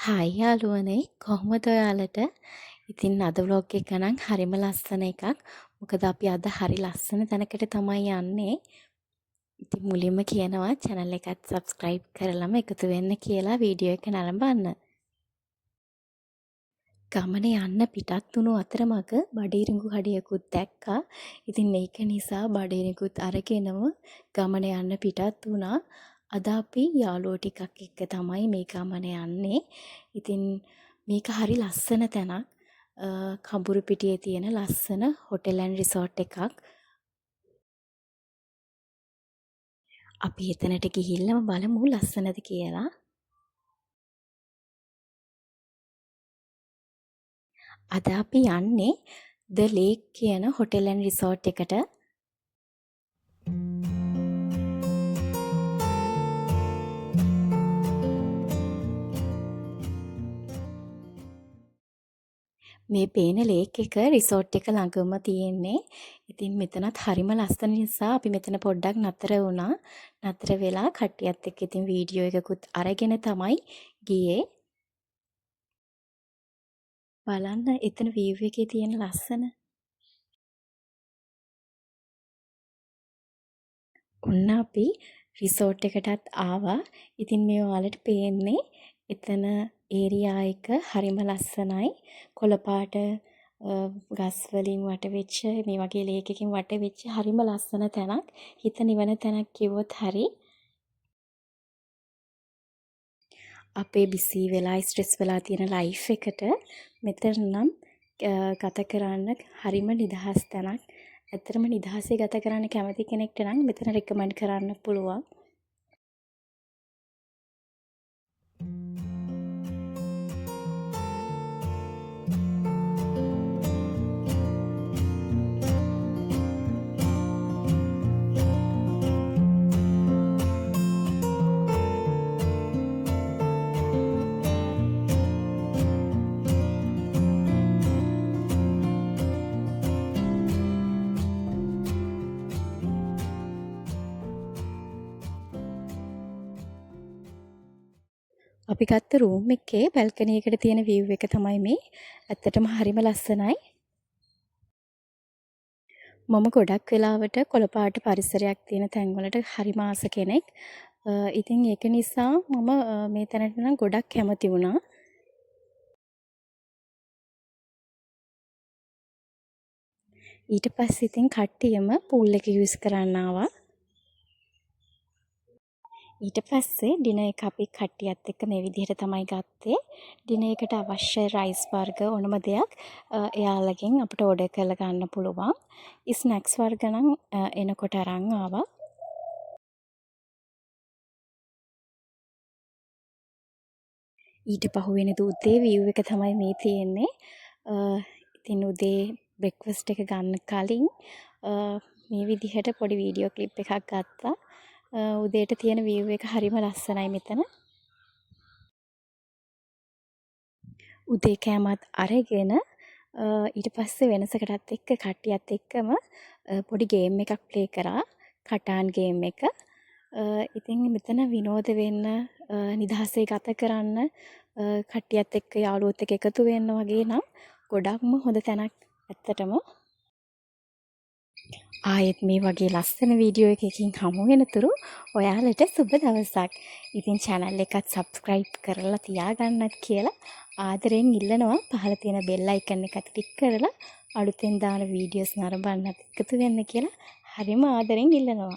Hi යාළුවනේ කොහොමද ඔයාලට? ඉතින් අද vlog එක නම් හරිම ලස්සන එකක්. මොකද අපි අද හරි ලස්සන තැනකට තමයි යන්නේ. ඉතින් මුලින්ම කියනවා channel එකත් subscribe කරලම එකතු වෙන්න කියලා වීඩියෝ එක නරඹන්න. ගමන යන්න පිටත් වුණු අතරමඟ බඩිරිඟු කඩියකුත් දැක්කා. ඉතින් ඒක නිසා බඩිරිඟුත් අරගෙනම ගමන යන්න පිටත් වුණා. අද අපි යාළුවෝ ටිකක් එක්ක තමයි මේ ගමන යන්නේ. ඉතින් මේක හරි ලස්සන තැනක්. කඹුරුපිටියේ තියෙන ලස්සන හොටෙල් ඇන්ඩ් රිසෝට් එකක්. අපි එතනට ගිහිල්ලම බලමු ලස්සනද කියලා. අද අපි යන්නේ The Lake කියන හොටෙල් ඇන්ඩ් රිසෝට් එකට. මේ පේන ලේක් එක රිසෝට් එක ළඟම තියෙන්නේ. ඉතින් මෙතනත් හරිම ලස්සන නිසා අපි මෙතන පොඩ්ඩක් නතර වුණා. නතර වෙලා කට්ටියත් එක්ක ඉතින් වීඩියෝ එකකුත් අරගෙන තමයි ගියේ. බලන්න එතන view එකේ තියෙන ලස්සන. ඔන්න අපි රිසෝට් එකටත් ආවා. ඉතින් මේ ඔයාලට පේන්නේ එතන ඒරියා එක හරිම ලස්සනයි. කොළපාට ගස් වලින් වට වෙච්ච මේ වගේ ලේක් එකකින් වට වෙච්ච හරිම ලස්සන තැනක්. හිත නිවන තැනක් කිව්වොත් හරි. අපේ බිසි වෙලා ස්ට්‍රෙස් වෙලා තියෙන ලයිෆ් එකට මෙතන නම් ගත කරන්න හරිම නිදහස් තැනක්. ඇත්තටම නිදහසේ ගත කරන්න කැමති කෙනෙක්ට නම් මෙතන රෙකමන්ඩ් කරන්න පුළුවන්. අපි ගත්ත රූම් එකේ බැල්කනි එකට තියෙන view එක තමයි මේ. ඇත්තටම හරිම ලස්සනයි. මම ගොඩක් වෙලාවට කොළපාට පරිසරයක් තියෙන තැන්වලට හරිම ආස කෙනෙක්. ඉතින් ඒක නිසා මම මේ තැනට නම් ගොඩක් කැමති වුණා. ඊට පස්සේ ඉතින් කට්ටියම pool එක යූස් කරන්න ආවා. ඊට පස්සේ ඩිනර් එක අපි කට්ටියත් එක්ක මේ විදිහට තමයි ගත්තේ. ඩිනර් එකට අවශ්‍ය රයිස් වර්ග ඕනම දෙයක් එයාලගෙන් අපිට ඕඩර් කරලා ගන්න පුළුවන්. ස්නැක්ස් වර්ග නම් එනකොට අරන් ආවා. ඊට පහුවෙන උදේ view එක තමයි මේ තියෙන්නේ. ඉතින් උදේ බ්‍රෙක්ෆාස්ට් එක ගන්න කලින් මේ විදිහට පොඩි වීඩියෝ ක්ලිප් එකක් ගත්තා. උදේට තියෙන view එක හරිම ලස්සනයි මෙතන. උදේ කෑමත් අරගෙන ඊට පස්සේ වෙනසකටත් එක්ක කට්ටියත් එක්කම පොඩි ගේම් එකක් ප්ලේ කරා. කටාන් ගේම් එක. ඉතින් මෙතන විනෝද වෙන්න නිදහසේ ගත කරන්න කට්ටියත් එක්ක යාළුවොත් එක්ක එකතු වෙන්න වගේ නම් ගොඩක්ම හොඳ තැනක් ඇත්තටම. ආයෙත් මේ වගේ ලස්සන වීඩියෝ එකකින් හමු වෙනතුරු ඔයාලට සුබ දවසක්. ඉතින් channel එකත් subscribe කරලා තියාගන්නත් කියලා ආදරෙන් ඉල්ලනවා. පහළ තියෙන bell icon එකත් ක්ලික් කරලා අලුතෙන් දාන වීඩියෝස් නරඹන්නත් එකතු වෙන්න කියලා හරිම ආදරෙන් ඉල්ලනවා.